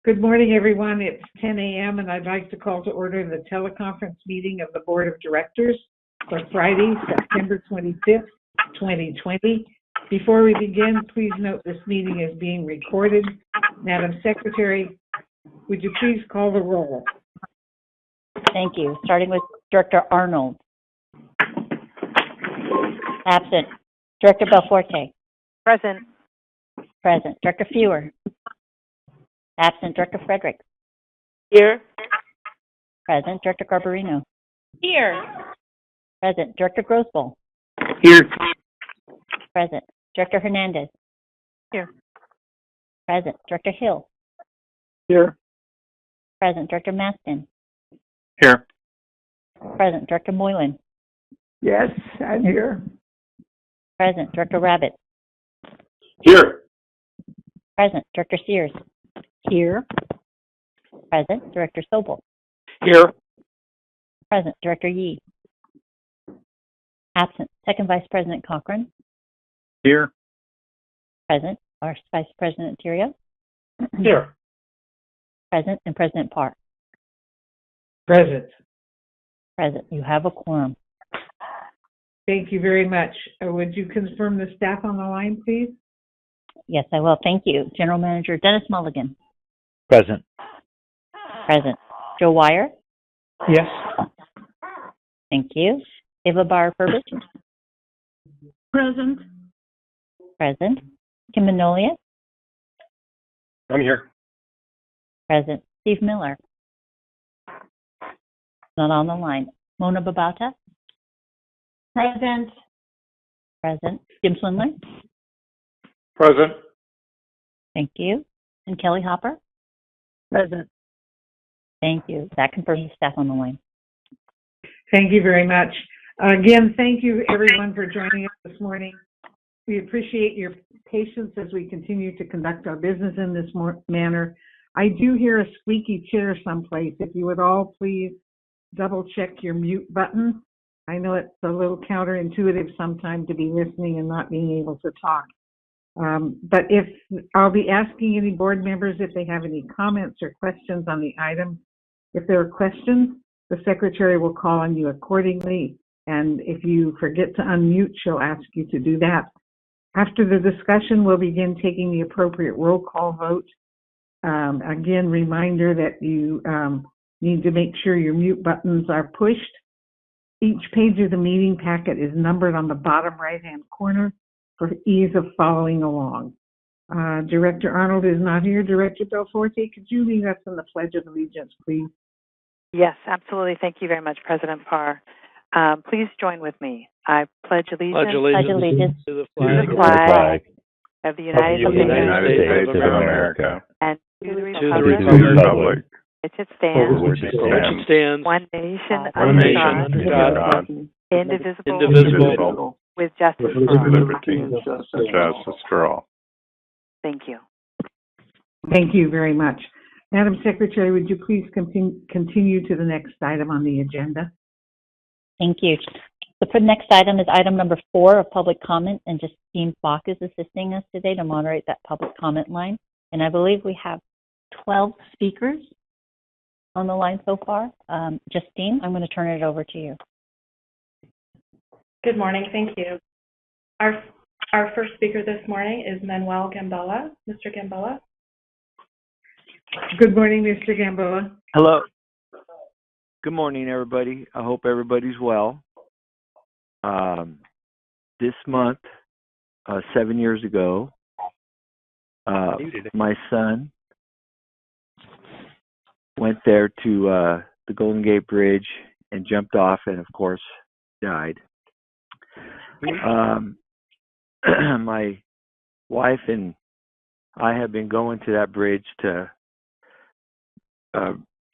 Good morning, everyone. It's 10 a.m. and I'd like to call to order the teleconference meeting of the Board of Directors for Friday, September 25th, 2020. Before we begin, please note this meeting is being recorded. Madam Secretary, would you please call the roll? Thank you. Starting with Director Arnold. Absent. Director Belforte. Present. Present. Director Fewer. Absent. Director Frederick. Here. Present. Director Garbarino. Here. Present. Director Grosboll. Here. Present. Director Hernandez. Here. Present. Director Hill. Here. Present. Director Maston. Here. Present. Director Moylan. Yes, I'm here. Present. Director Rabbit. Here. Present. Director Sears. Here. Present. Director Sobel. Here. Present. Director Yee. Absent. Second Vice President Cochran. Here. Present. Our Vice President Terrio. Here. Present. And President Parr. Present. Present. You have a quorum. Thank you very much. Would you confirm the staff on the line, please? Yes, I will. Thank you. General Manager Dennis Mulligan. Present. Present. Joe Wire. Yes. Thank you. Eva Barr-Furbich. Present. Present. Kim Manolia. I'm here. Present. Steve Miller. Not on the line. Mona Babauta. Present. Present. Jim Swindler. Present. Thank you. And Kelly Hopper. Present. Thank you. That confirms the staff on the line. Thank you very much. Again, thank you everyone for joining us this morning. We appreciate your patience as we continue to conduct our business in this manner. I do hear a squeaky chair someplace. If you would all please double check your mute button. I know it's a little counterintuitive sometimes to be listening and not being able to talk. But I'll be asking any board members if they have any comments or questions on the item. If there are questions, the secretary will call on you accordingly. And if you forget to unmute, she'll ask you to do that. After the discussion, we'll begin taking the appropriate roll call vote. Again, reminder that you need to make sure your mute buttons are pushed. Each page of the meeting packet is numbered on the bottom right-hand corner for ease of following along. Director Arnold is not here. Director Belforte, could you lead us in the Pledge of Allegiance, please? Yes, absolutely. Thank you very much, President Parr. Please join with me. I pledge allegiance To the flag of the United States of America and to the republic which it stands, one nation under God, indivisible, with justice for all. Thank you. Thank you very much. Madam Secretary, would you please continue to the next item on the agenda? Thank you. The next item is item number 4 of public comment, and Justine Bach is assisting us today to moderate that public comment line. And I believe we have 12 speakers on the line so far. Justine, I'm going to turn it over to you. Good morning. Thank you. Our first speaker this morning is Manuel Gambella. Mr. Gambella. Good morning, Mr. Gambella. Hello. Good morning, everybody. I hope everybody's well. This month, 7 years ago, my son went there to the Golden Gate Bridge and jumped off and, of course, died. My wife and I have been going to that bridge to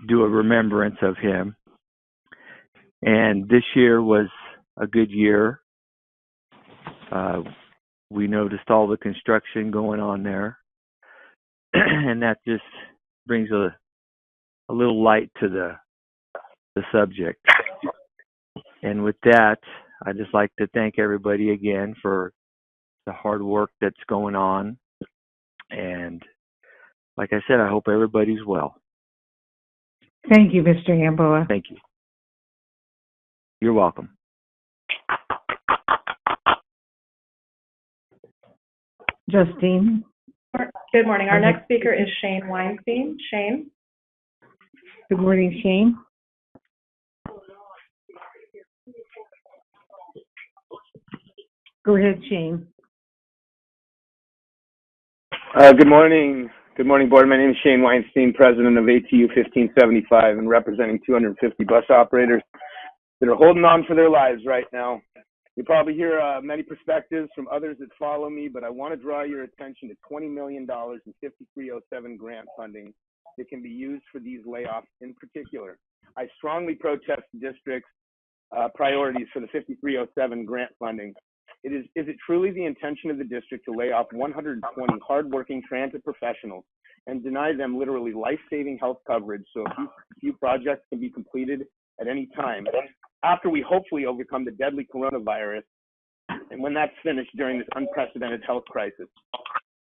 do a remembrance of him. And this year was a good year. We noticed all the construction going on there. And that just brings a little light to the subject. And with that, I'd just like to thank everybody again for the hard work that's going on. And like I said, I hope everybody's well. Thank you, Mr. Gamboa. Thank you. You're welcome. Justine? Good morning. Our next speaker is Shane Weinstein. Shane? Good morning, Shane. Go ahead, Shane. Good morning. Good morning, Board. My name is Shane Weinstein, president of ATU 1575 and representing 250 bus operators that are holding on for their lives right now. You probably hear many perspectives from others that follow me, but I want to draw your attention to $20 million in 5307 grant funding that can be used for these layoffs in particular. I strongly protest the district's priorities for the 5307 grant funding. Is it truly the intention of the district to lay off 120 hardworking transit professionals and deny them literally life-saving health coverage so a few projects can be completed at any time after we hopefully overcome the deadly coronavirus and when that's finished during this unprecedented health crisis?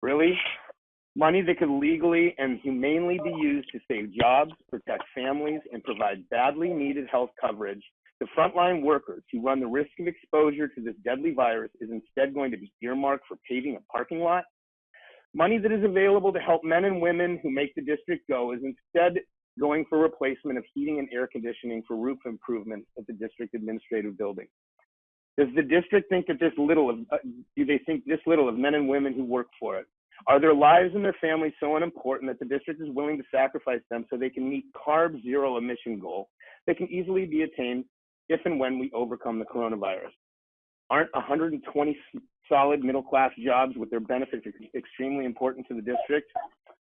Really? Money that could legally and humanely be used to save jobs, protect families, and provide badly needed health coverage to frontline workers who run the risk of exposure to this deadly virus is instead going to be earmarked for paving a parking lot? Money that is available to help men and women who make the district go is instead going for replacement of heating and air conditioning for roof improvement at the district administrative building. Does the district think that do they think this little of men and women who work for it? Are their lives and their families so unimportant that the district is willing to sacrifice them so they can meet CARB zero emission goal that can easily be attained if and when we overcome the coronavirus? Aren't 120 solid middle-class jobs with their benefits extremely important to the district?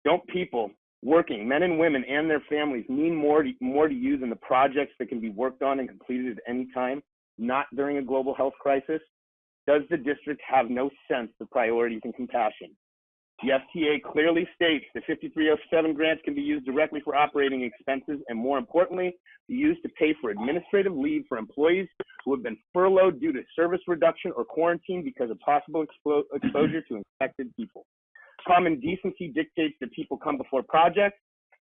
Don't people, working men and women and their families, mean more to you than the projects that can be worked on and completed at any time, not during a global health crisis? Does the district have no sense of priorities and compassion? The FTA clearly states that 5307 grants can be used directly for operating expenses and, more importantly, be used to pay for administrative leave for employees who have been furloughed due to service reduction or quarantine because of possible exposure to infected people. Common decency dictates that people come before projects.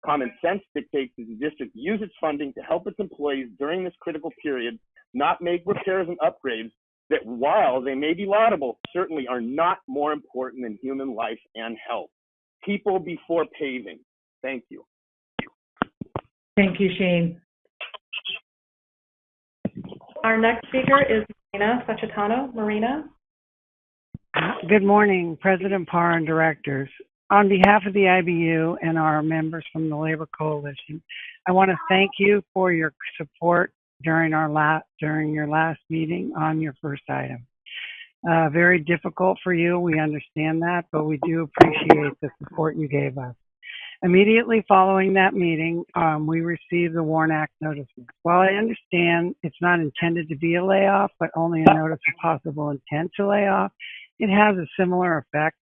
Common sense dictates that the district use its funding to help its employees during this critical period, not make repairs and upgrades that, while they may be laudable, certainly are not more important than human life and health. People before paving. Thank you. Thank you, Shane. Our next speaker is Marina Sachetano. Marina? Good morning, President Parr and directors. On behalf of the IBU and our members from the Labor Coalition, I want to thank you for your support during your last meeting on your first item. Very difficult for you, we understand that, but we do appreciate the support you gave us. Immediately following that meeting, we received the WARN Act notices. While I understand it's not intended to be a layoff, but only a notice of possible intent to lay off, it has a similar effect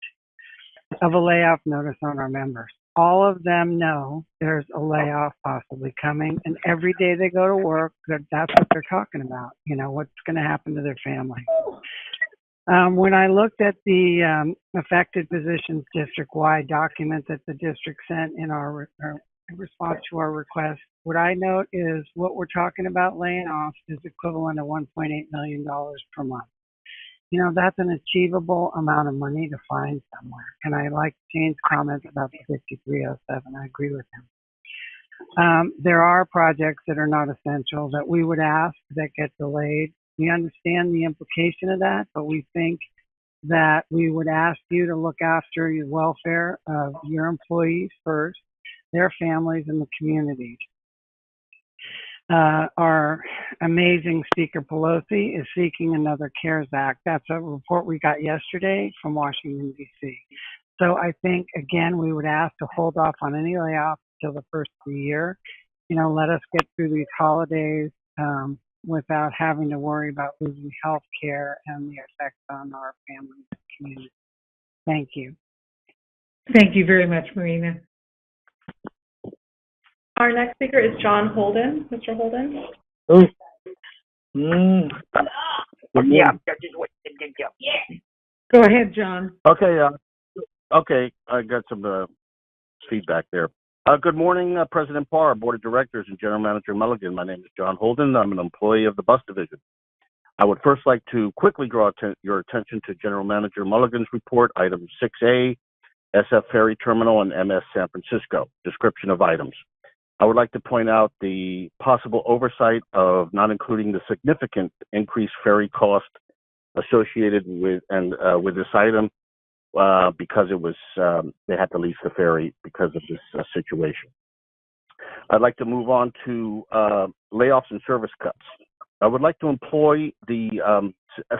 of a layoff notice on our members. All of them know there's a layoff possibly coming, and every day they go to work, that's what they're talking about, what's going to happen to their family. When I looked at the affected positions district-wide document that the district sent in our response to our request, what I note is what we're talking about laying off is equivalent to $1.8 million per month. That's an achievable amount of money to find somewhere. And I like Jane's comments about the 5307. I agree with him. There are projects that are not essential that we would ask that get delayed. We understand the implication of that, but we think that we would ask you to look after the welfare of your employees first, their families, and the communities. Our amazing Speaker Pelosi is seeking another CARES Act. That's a report we got yesterday from Washington, D.C. So I think, again, we would ask to hold off on any layoffs till the first of the year. Let us get through these holidays without having to worry about losing health care and the effects on our families and communities. Thank you. Thank you very much, Marina. Our next speaker is John Holden. Mr. Holden? Yeah. Go ahead, John. Okay. I got some feedback there. Good morning, President Parr, Board of Directors, and General Manager Mulligan. My name is John Holden. I'm an employee of the bus division. I would first like to quickly draw your attention to General Manager Mulligan's report, item 6A, SF Ferry Terminal and MS San Francisco, description of items. I would like to point out the possible oversight of not including the significant increased ferry cost associated with this item because it was they had to lease the ferry because of this situation. I'd like to move on to layoffs and service cuts. I would like to employ the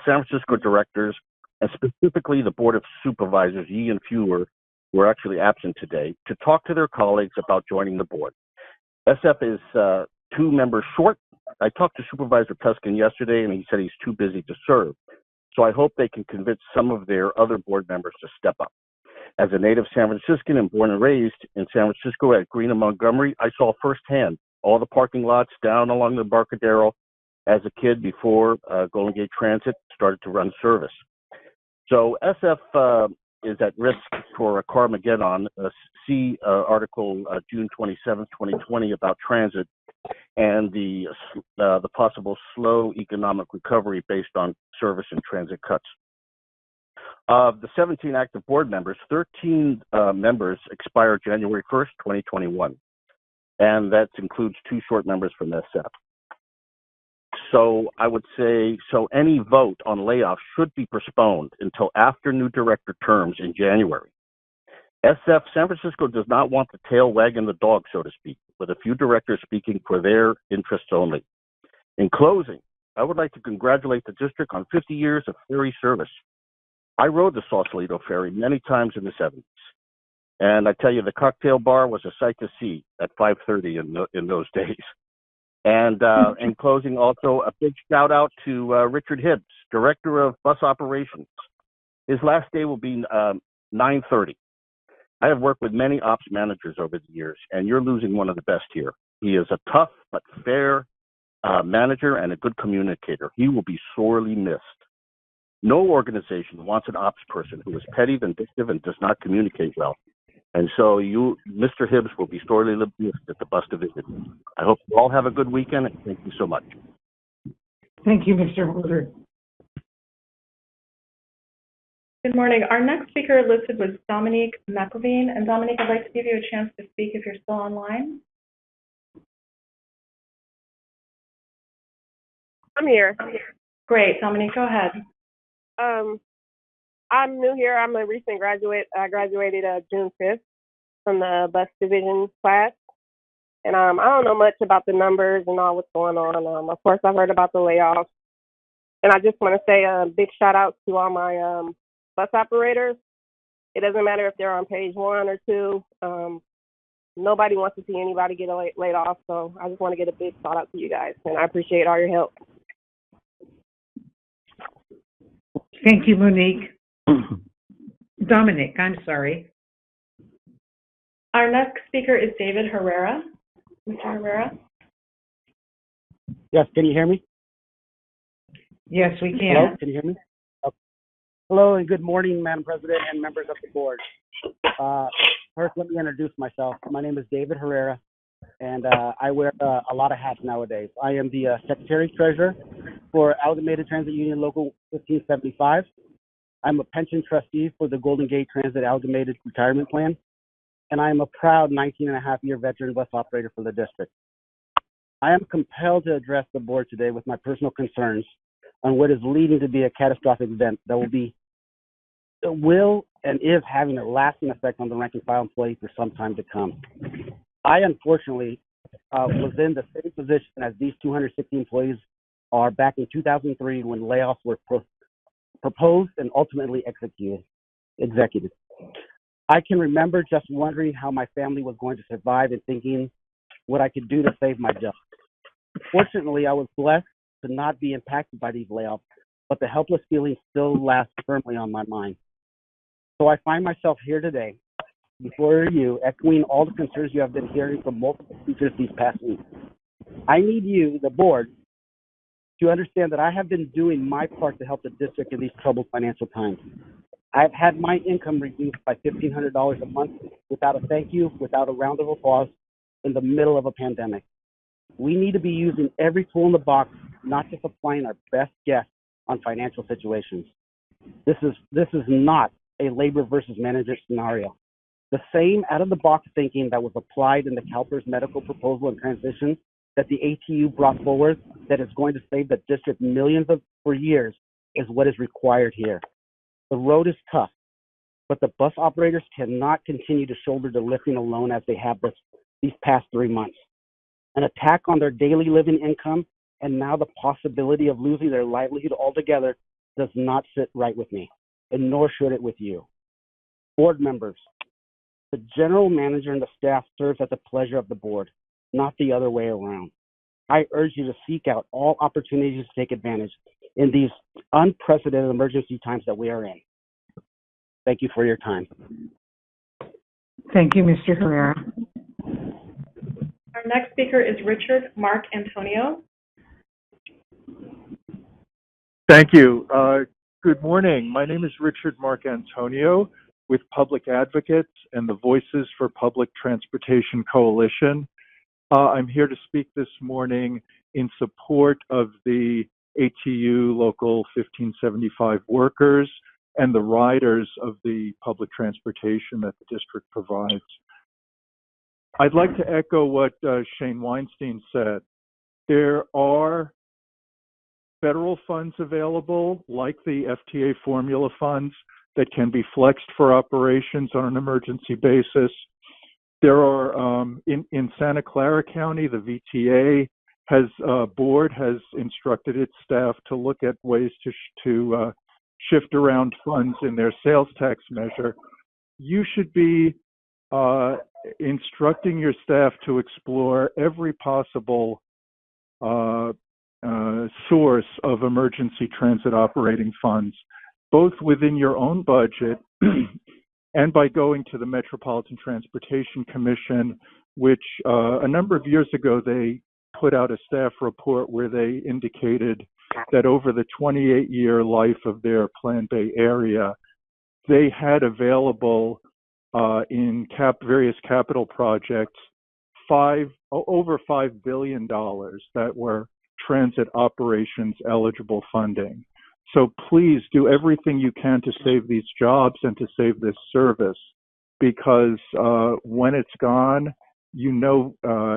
San Francisco directors and specifically the Board of Supervisors, Yee and Fewer, who are actually absent today, to talk to their colleagues about joining the board. SF is 2 members short. I talked to Supervisor Peskin yesterday, and he said he's too busy to serve. So I hope they can convince some of their other board members to step up. As a native San Franciscan and born and raised in San Francisco at Green and Montgomery, I saw firsthand all the parking lots down along the Embarcadero as a kid before Golden Gate Transit started to run service. So SF is at risk for a Carmageddon. See Article June 27, 2020 about transit and the possible slow economic recovery based on service and transit cuts. Of the 17 active board members, 13 members expire January 1st, 2021. And that includes 2 short members from SF. So I would say, any vote on layoffs should be postponed until after new director terms in January. SF San Francisco does not want the tail wagging the dog, so to speak, with a few directors speaking for their interests only. In closing, I would like to congratulate the district on 50 years of ferry service. I rode the Sausalito ferry many times in the 70s. And I tell you, the cocktail bar was a sight to see at 5:30 in those days. And in closing, also a big shout out to Richard Hibbs, Director of Bus Operations. His last day will be 9:30. I have worked with many ops managers over the years, and you're losing one of the best here. He is a tough but fair manager and a good communicator. He will be sorely missed. No organization wants an ops person who is petty, vindictive, and does not communicate well. And so Mr. Hibbs, will be sorely missed at the bus division. I hope you all have a good weekend, and thank you so much. Thank you, Mr. Holder. Good morning. Our next speaker listed was Dominique Mcelveen. And Dominique, I'd like to give you a chance to speak if you're still online. I'm here. Great. Dominique, go ahead. I'm new here. I'm a recent graduate. I graduated June 5th from the bus division class. And I don't know much about the numbers and all what's going on. Of course, I've heard about the layoffs. And I just want to say a big shout out to all my bus operators. It doesn't matter if they're on page 1 or 2. Nobody wants to see anybody get laid off. So I just want to get a big shout out to you guys. And I appreciate all your help. Thank you, Monique. Dominic, I'm sorry. Our next speaker is David Herrera. Mr. Herrera? Yes, can you hear me? Yes, we can. Hello, can you hear me? Okay. Hello, and good morning, Madam President and members of the board. First, let me introduce myself. My name is David Herrera, and I wear a lot of hats nowadays. I am the Secretary-Treasurer for Amalgamated Transit Union Local 1575. I'm a pension trustee for the Golden Gate Transit Amalgamated Retirement Plan, and I am a proud 19-and-a-half-year veteran bus operator for the district. I am compelled to address the board today with my personal concerns on what is leading to be a catastrophic event that will and is having a lasting effect on the rank and file employee for some time to come. I unfortunately was in the same position as these 260 employees are back in 2003 when layoffs were proposed and ultimately executed. I can remember just wondering how my family was going to survive and thinking what I could do to save my job. Fortunately, I was blessed to not be impacted by these layoffs, but the helpless feeling still lasts firmly on my mind. So I find myself here today before you, echoing all the concerns you have been hearing from multiple speakers these past weeks. I need you, the board, to understand that I have been doing my part to help the district in these troubled financial times. I've had my income reduced by $1,500 a month without a thank you, without a round of applause, in the middle of a pandemic. We need to be using every tool in the box, not just applying our best guess on financial situations. This is not a labor versus management scenario. The same out-of-the-box thinking that was applied in the CalPERS medical proposal and transition that the ATU brought forward that is going to save the district millions for years is what is required here. The road is tough, but the bus operators cannot continue to shoulder the lifting alone as they have these past 3 months. An attack on their daily living income and now the possibility of losing their livelihood altogether does not sit right with me, and nor should it with you. Board members, the general manager and the staff serves at the pleasure of the board, not the other way around. I urge you to seek out all opportunities to take advantage in these unprecedented emergency times that we are in. Thank you for your time. Thank you, Mr. Herrera. Our next speaker is Richard Mark Antonio. Thank you. Good morning. My name is Richard Mark Antonio with Public Advocates and the Voices for Public Transportation Coalition. I'm here to speak this morning in support of the ATU Local 1575 workers and the riders of the public transportation that the district provides. I'd like to echo what Shane Weinstein said. There are federal funds available, like the FTA formula funds, that can be flexed for operations on an emergency basis. There are, in Santa Clara County, the VTA board has instructed its staff to look at ways to shift around funds in their sales tax measure. You should be instructing your staff to explore every possible source of emergency transit operating funds, both within your own budget and by going to the Metropolitan Transportation Commission, which a number of years ago they put out a staff report where they indicated that over the 28-year life of their Plan Bay area, they had available in various capital projects over $5 billion that were transit operations eligible funding. So please do everything you can to save these jobs and to save this service, because when it's gone, you know,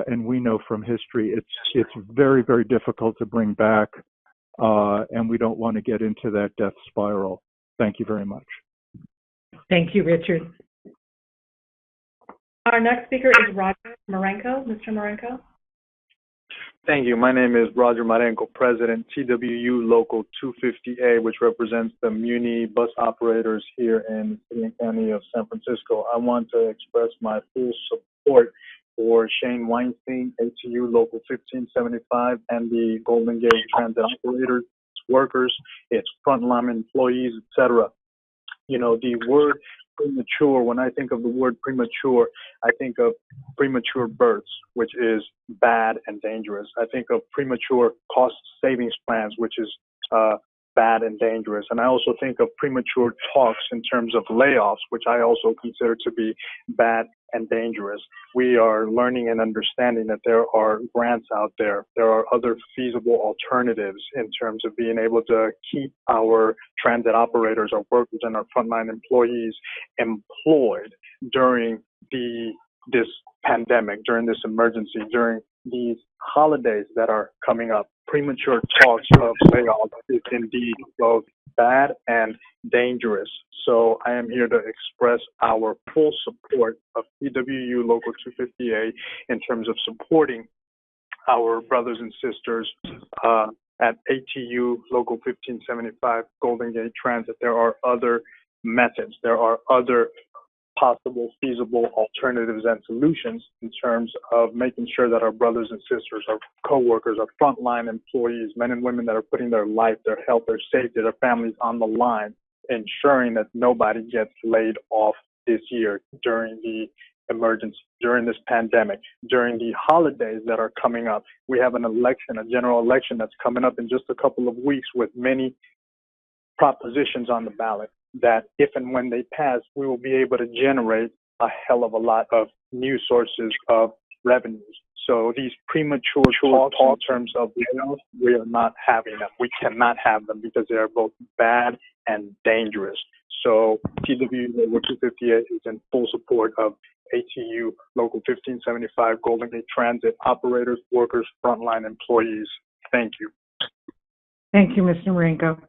and we know from history, it's very, very difficult to bring back, and we don't want to get into that death spiral. Thank you very much. Thank you, Richard. Our next speaker is Roger Marenko. Mr. Marenko. Thank you. My name is Roger Marenko, President, TWU Local 250A, which represents the Muni bus operators here in the City and County of San Francisco. I want to express my full support for Shane Weinstein, ATU Local 1575, and the Golden Gate Transit operators, its workers, its frontline employees, etc. You know, the word premature, when I think of the word premature, I think of premature births, which is bad and dangerous. I think of premature cost savings plans, which is bad and dangerous. And I also think of premature talks in terms of layoffs, which I also consider to be bad and dangerous. We are learning and understanding that there are grants out there. There are other feasible alternatives in terms of being able to keep our transit operators, our workers, and our frontline employees employed during this pandemic, during this emergency, during these holidays that are coming up. Premature talks of layoffs is indeed both bad and dangerous. So I am here to express our full support of TWU Local 250A in terms of supporting our brothers and sisters at ATU Local 1575 Golden Gate Transit. There are other methods. There are other possible feasible alternatives and solutions in terms of making sure that our brothers and sisters, our co-workers, our frontline employees, men and women that are putting their life, their health, their safety, their families on the line, ensuring that nobody gets laid off this year during the emergency, during this pandemic, during the holidays that are coming up. We have an election, a general election that's coming up in just a couple of weeks with many propositions on the ballot. that if and when they pass, we will be able to generate a hell of a lot of new sources of revenues. So these premature talks in terms of layoffs, we are not having them. We cannot have them because they are both bad and dangerous. So TWU Local 258 is in full support of ATU Local 1575 Golden Gate Transit operators, workers, frontline employees. Thank you. Thank you, Mr. Marenko.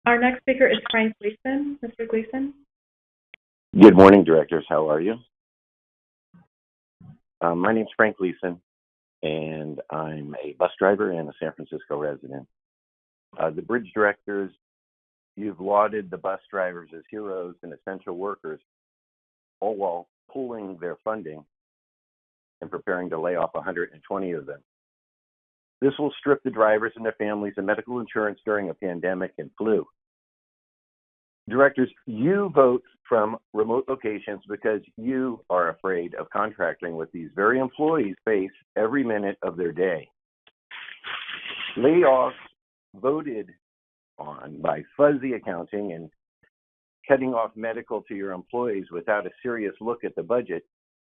Our next speaker is Frank Gleason. Mr. Gleason. Good morning, directors. How are you? My name's Frank Gleason, and I'm a bus driver and a San Francisco resident. The bridge directors, you've lauded the bus drivers as heroes and essential workers, all while pooling their funding and preparing to lay off 120 of them. This will strip the drivers and their families of medical insurance during a pandemic and flu. Directors, you vote from remote locations because you are afraid of contracting with these very employees face every minute of their day. Layoffs voted on by fuzzy accounting and cutting off medical to your employees without a serious look at the budget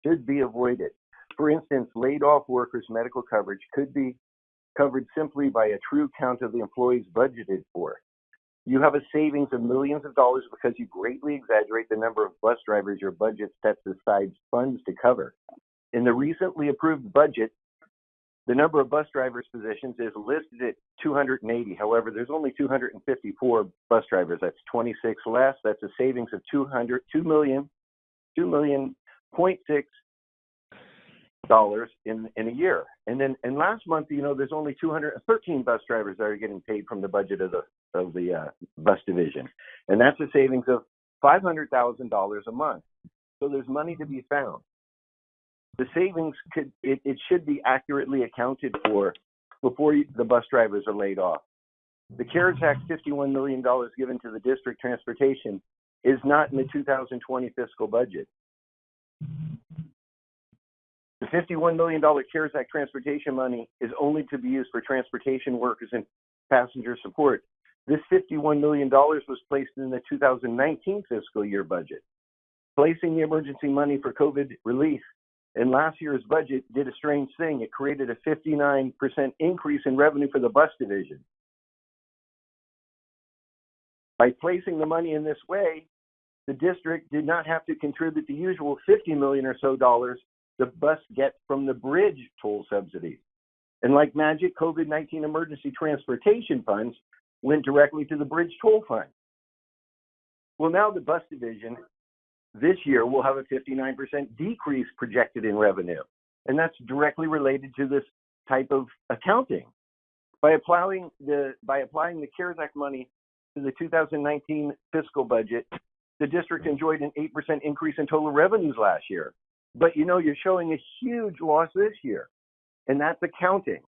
should be avoided. For instance, laid off workers' medical coverage could be covered simply by a true count of the employees budgeted for. You have a savings of millions of dollars because you greatly exaggerate the number of bus drivers your budget sets aside funds to cover. In the recently approved budget, the number of bus drivers positions is listed at 280. However, there's only 254 bus drivers. That's 26 less. That's a savings of $2.6 million in a year. And last month, there's only 213 bus drivers that are getting paid from the budget of the bus division, and that's a savings of $500,000 a month. So there's money to be found. The savings it should be accurately accounted for before the bus drivers are laid off. The CARES Act $51 million given to the district transportation is not in the 2020 fiscal budget. The $51 million CARES Act transportation money is only to be used for transportation workers and passenger support. This $51 million was placed in the 2019 fiscal year budget. Placing the emergency money for COVID relief in last year's budget did a strange thing. It created a 59% increase in revenue for the bus division. By placing the money in this way, the district did not have to contribute the usual $50 million or so dollars the bus gets from the bridge toll subsidies. And like magic, COVID-19 emergency transportation funds went directly to the bridge toll fund. Well, now the bus division this year will have a 59% decrease projected in revenue. And that's directly related to this type of accounting. By applying the CARES Act money to the 2019 fiscal budget, the district enjoyed an 8% increase in total revenues last year. But you're showing a huge loss this year, and that's accounting.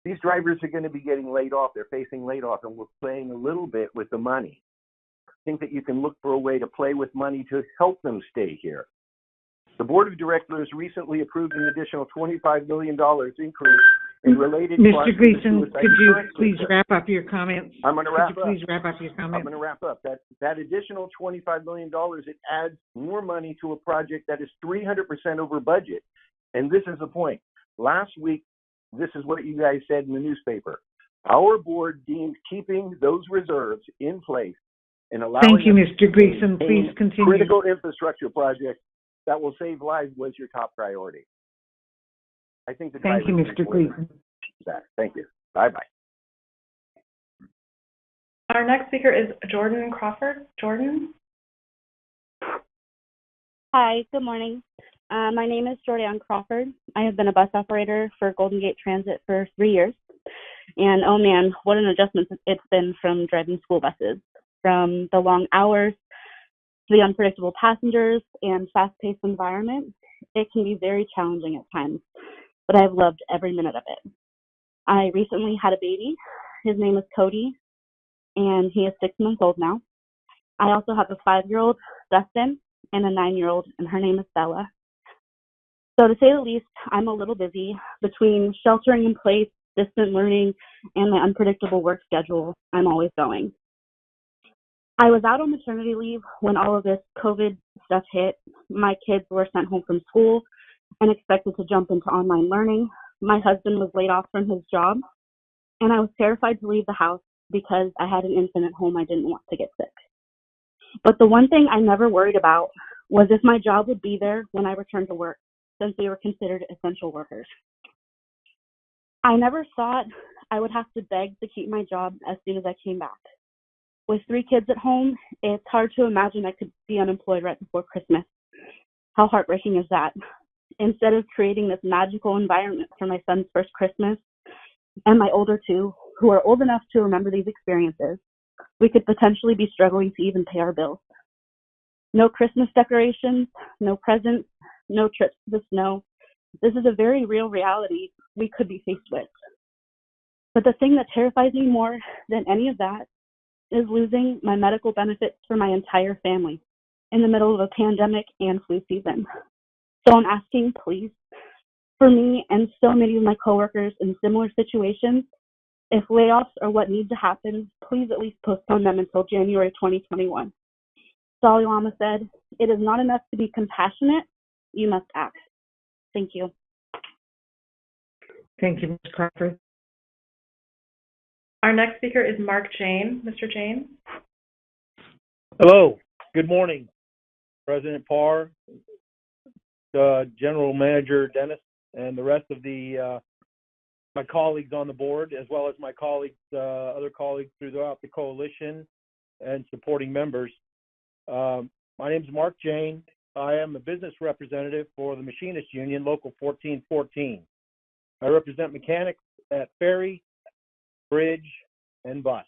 These drivers are going to be getting laid off. They're facing laid off, and we're playing a little bit with the money. I think that you can look for a way to play with money to help them stay here. The board of directors recently approved an additional $25 million increase in related Mr. Gleason, could you please wrap up your comments? I'm going to wrap up. Please wrap up your comments. I'm going to wrap up. That additional $25 million, it adds more money to a project that is 300% over budget. And this is the point. Last week, this is what you guys said in the newspaper. Our board deemed keeping those reserves in place and allowing Thank you, Mr. Gleason. Please continue. Critical infrastructure projects that will save lives was your top priority. I think the Thank you, Mr. Gleason. Thank you. Bye-bye. Our next speaker is Jordan Crawford. Jordan? Hi, good morning. My name is Jordan Crawford. I have been a bus operator for Golden Gate Transit for 3 years. And oh man, what an adjustment it's been from driving school buses. From the long hours to the unpredictable passengers and fast-paced environment, it can be very challenging at times, but I've loved every minute of it. I recently had a baby. His name is Cody, and he is 6 months old now. I also have a 5-year-old, Dustin, and a 9-year-old, and her name is Bella. So to say the least, I'm a little busy between sheltering in place, distant learning, and my unpredictable work schedule. I'm always going. I was out on maternity leave when all of this COVID stuff hit. My kids were sent home from school and expected to jump into online learning. My husband was laid off from his job, and I was terrified to leave the house because I had an infant at home I didn't want to get sick. But the one thing I never worried about was if my job would be there when I returned to work, since we were considered essential workers. I never thought I would have to beg to keep my job as soon as I came back. With 3 kids at home, it's hard to imagine I could be unemployed right before Christmas. How heartbreaking is that? Instead of creating this magical environment for my son's first Christmas and my older 2, who are old enough to remember these experiences, we could potentially be struggling to even pay our bills. No Christmas decorations, no presents, no trips to the snow. This is a very real reality we could be faced with. But the thing that terrifies me more than any of that is losing my medical benefits for my entire family in the middle of a pandemic and flu season. So I'm asking, please, for me and so many of my coworkers in similar situations, if layoffs are what need to happen, please at least postpone them until January 2021. Dalai Lama said, "It is not enough to be compassionate, you must act." Thank you. Thank you, Ms. Crawford. Our next speaker is Mark Jane. Mr. Jane? Hello. Good morning, President Parr, General Manager Dennis, and the rest of the my colleagues on the board, as well as my colleagues, other colleagues throughout the coalition and supporting members. My name is Mark Jane. I am a business representative for the Machinists Union, Local 1414. I represent mechanics at Ferry, Bridge, and Bus.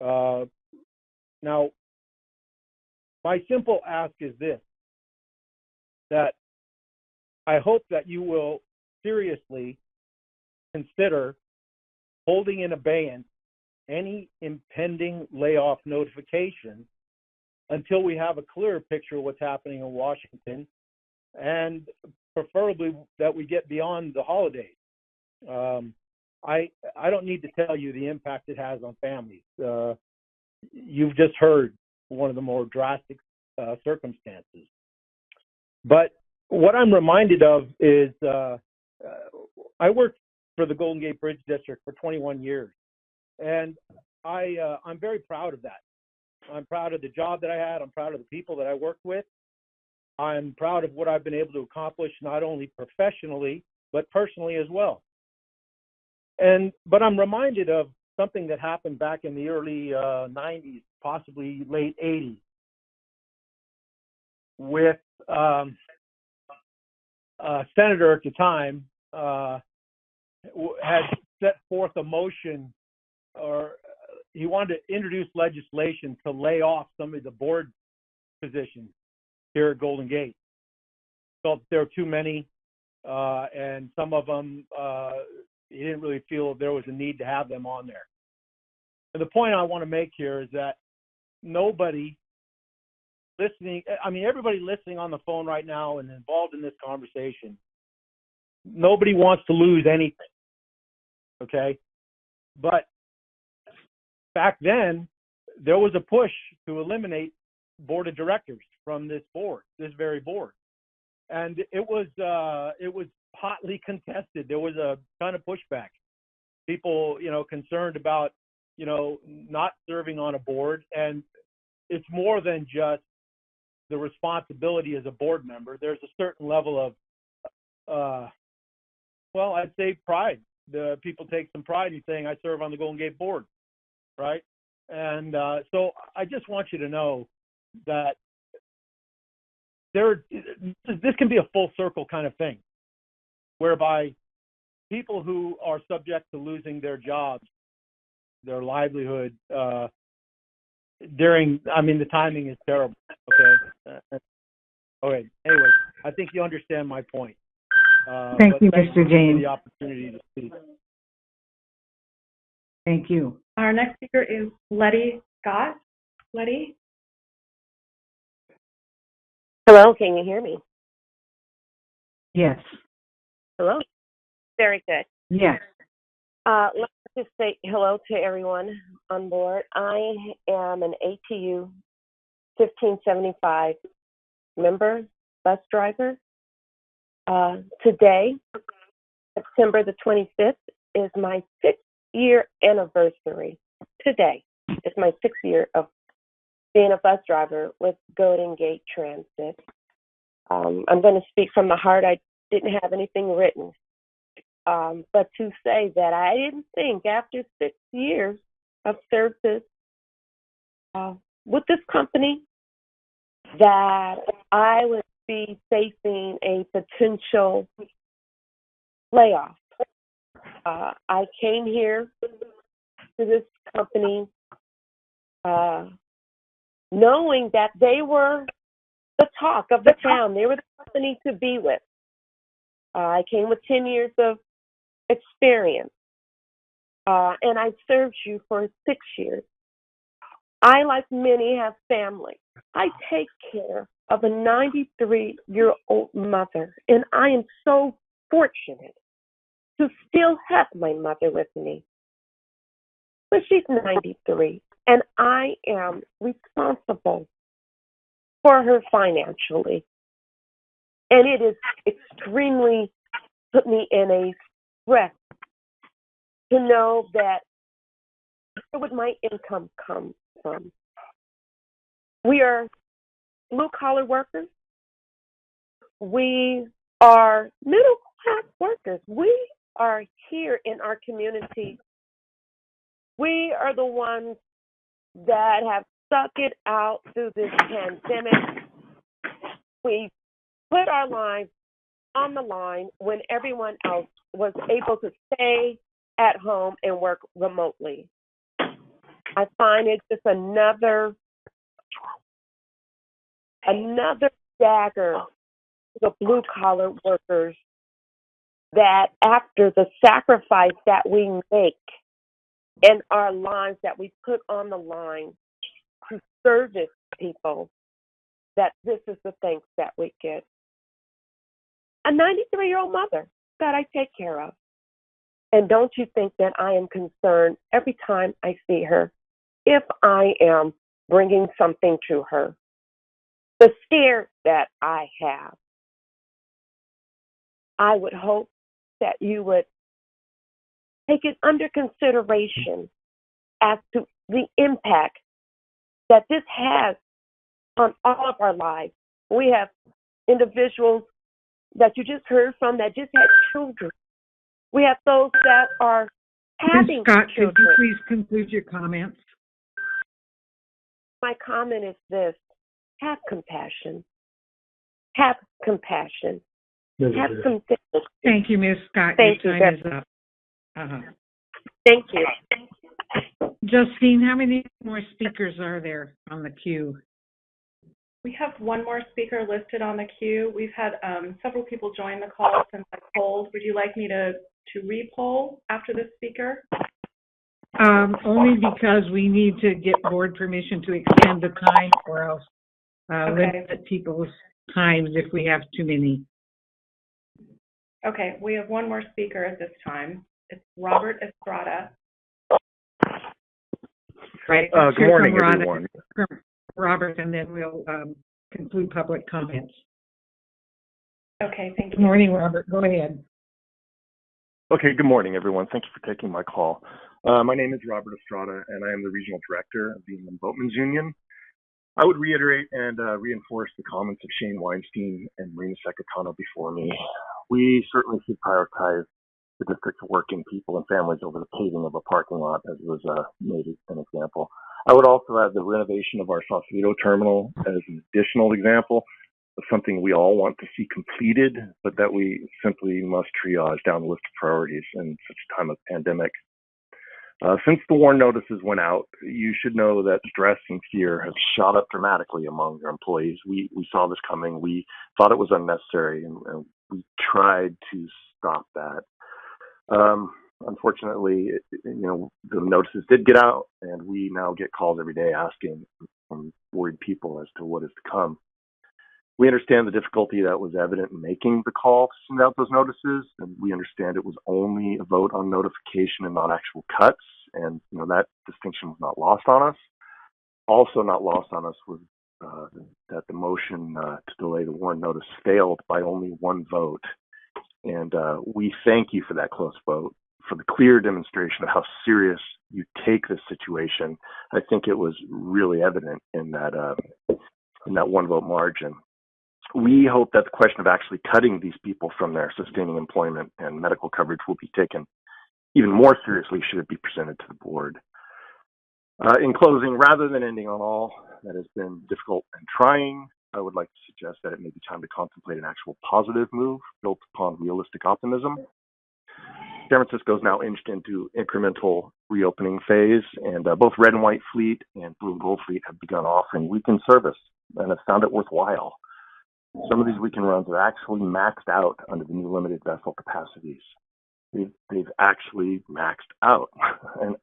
Now, my simple ask is this, that I hope that you will seriously consider holding in abeyance any impending layoff notification until we have a clearer picture of what's happening in Washington, and preferably that we get beyond the holidays. I don't need to tell you the impact it has on families. You've just heard one of the more drastic circumstances. But what I'm reminded of is I worked for the Golden Gate Bridge District for 21 years, and I'm very proud of that. I'm proud of the job that I had. I'm proud of the people that I worked with. I'm proud of what I've been able to accomplish, not only professionally, but personally as well. But I'm reminded of something that happened back in the early 90s, possibly late 80s, with a senator at the time had set forth a motion, or he wanted to introduce legislation to lay off some of the board positions here at Golden Gate. Felt that there were too many, and some of them he didn't really feel there was a need to have them on there. And the point I want to make here is that nobody listening, I mean, everybody listening on the phone right now and involved in this conversation, nobody wants to lose anything, okay? But back then, there was a push to eliminate board of directors from this board, this very board. And it was hotly contested. There was a ton of pushback. People, concerned about, not serving on a board. And it's more than just the responsibility as a board member. There's a certain level of, I'd say pride. The people take some pride in saying, I serve on the Golden Gate board, right? And so I just want you to know that this can be a full circle kind of thing, whereby people who are subject to losing their jobs, their livelihood, the timing is terrible, okay? Okay, anyway, I think you understand my point. Thank you, Mr. James. For the opportunity to speak. Thank you. Our next speaker is Letty Scott. Letty? Hello, can you hear me? Yes. Hello? Very good. Yes. Like to say hello to everyone on board. I am an ATU 1575 member, bus driver. Today, September the 25th, is my 6-year anniversary. Today is my 6th year of being a bus driver with Golden Gate Transit. I'm going to speak from the heart. I didn't have anything written. But to say that I didn't think after 6 years of service with this company that I would be facing a potential layoff. I came here to this company knowing that they were the talk of the town. They were the company to be with. I came with 10 years of experience, and I served you for 6 years. I, like many, have family. I take care of a 93-year-old mother, and I am so fortunate to still have my mother with me. But she's 93, and I am responsible for her financially. And it is extremely put me in a stress to know that where would my income come from? We are blue-collar workers. We are middle-class workers. We are here in our community. We are the ones that have stuck it out through this pandemic. We put our lives on the line when everyone else was able to stay at home and work remotely. I find it just another dagger to the blue-collar workers that after the sacrifice that we make in our lives that we put on the line to service people, that this is the thanks that we get. A 93-year-old mother that I take care of. And don't you think that I am concerned every time I see her if I am bringing something to her? The fear that I have, I would hope that you would take it under consideration as to the impact that this has on all of our lives. We have individuals that you just heard from that just had children. We have those that are having Ms. Scott, children. could you please conclude your comments? My comment is this: have compassion. Have compassion. Have some. Thank you, Ms. Scott. Thank your you. time is up. Thank you. Justine, how many more speakers are there on the queue? We have one more speaker listed on the queue. We've had several people join the call since I polled. Would you like me to re-poll after this speaker? Only because we need to get board permission to extend the time, or else limit people's times if we have too many. Okay, we have one more speaker at this time. It's Robert Estrada. Right. Good morning, everyone. Robert, and then we'll conclude public comments. Okay, thank you. Good morning, Robert. Go ahead. Okay, good morning, everyone. Thank you for taking my call. My name is Robert Estrada, and I am the Regional Director of the Boatmans Union. I would reiterate and reinforce the comments of Shane Weinstein and Marina Secretano before me. We certainly should prioritize the district's working people and families over the paving of a parking lot, as was made as an example. I would also add the renovation of our Sausalito terminal as an additional example of something we all want to see completed, but that we simply must triage down the list of priorities in such a time of pandemic. Since the warn notices went out, you should know that stress and fear have shot up dramatically among your employees. We saw this coming. We thought it was unnecessary, and we tried to stop that. Unfortunately, the notices did get out, and we now get calls every day asking from worried people as to what is to come. We understand the difficulty that was evident in making the call to send out those notices, and we understand it was only a vote on notification and not actual cuts, and that distinction was not lost on us. Also not lost on us was that the motion to delay the warrant notice failed by only one vote, and we thank you for that close vote, for the clear demonstration of how serious you take this situation. I think it was really evident in that one vote margin. We hope that the question of actually cutting these people from their sustaining employment and medical coverage will be taken even more seriously should it be presented to the board. In closing, rather than ending on all that has been difficult and trying, I would like to suggest that it may be time to contemplate an actual positive move built upon realistic optimism. San Francisco is now inched into incremental reopening phase, and both Red and White Fleet and Blue and Gold Fleet have begun offering weekend service and have found it worthwhile. Some of these weekend runs are actually maxed out under the new limited vessel capacities. They've actually maxed out,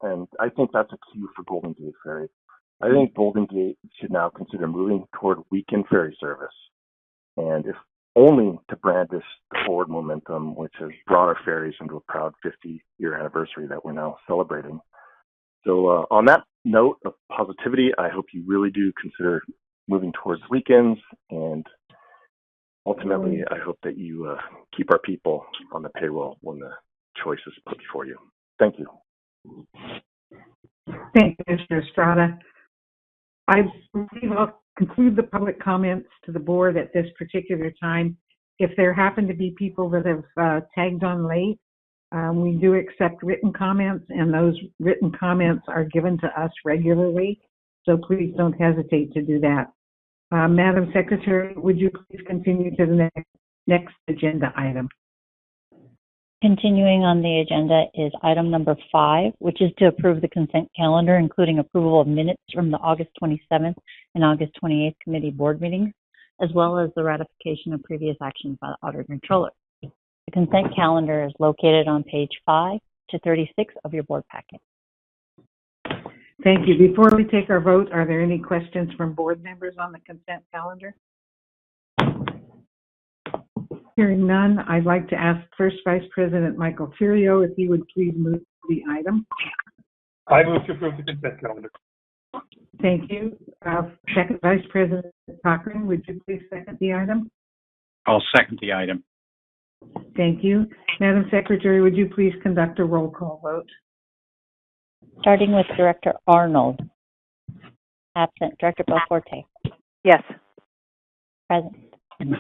and I think that's a cue for Golden Gate Ferry. I think Golden Gate should now consider moving toward weekend ferry service, and if only to brandish the forward momentum, which has brought our ferries into a proud 50-year anniversary that we're now celebrating. So on that note of positivity, I hope you really do consider moving towards weekends, and ultimately, I hope that you keep our people on the payroll when the choice is put before you. Thank you. Thank you, Mr. Estrada. I believe I'll conclude the public comments to the board at this particular time. If there happen to be people that have tagged on late, we do accept written comments, and those written comments are given to us regularly, so please don't hesitate to do that. Madam Secretary, would you please continue to the next agenda item? Continuing on the agenda is item number 5, which is to approve the consent calendar, including approval of minutes from the August 27th and August 28th committee board meetings, as well as the ratification of previous actions by the Auditor Controller. The consent calendar is located on page 5 to 36 of your board packet. Thank you. Before we take our vote, are there any questions from board members on the consent calendar? Hearing none, I'd like to ask First Vice President Michael Tirio if he would please move the item. I move to approve the consent calendar. Thank you. Second Vice President Cochran, would you please second the item? I'll second the item. Thank you. Madam Secretary, would you please conduct a roll call vote? Starting with Director Arnold. Absent. Director Belforte. Yes. Present.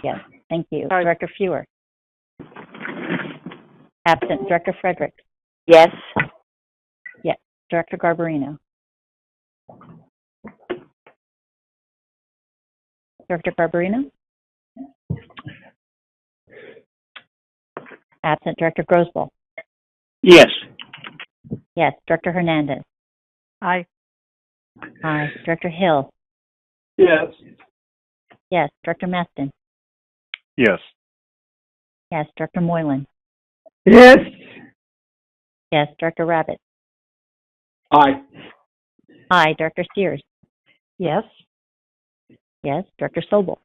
Yes. Thank you. Sorry. Director Fewer. Absent. Director Frederick. Yes. Yes. Director Garbarino. Director Garbarino. Absent. Director Grosboll. Yes. Yes. Director Hernandez. Aye. Aye. Director Hill. Yes. Yes. Director Maston. Yes. Yes. Director Moylan. Yes. Yes. Director Rabbit. Aye. Aye. Director Sears. Yes. Yes. Director Sobel.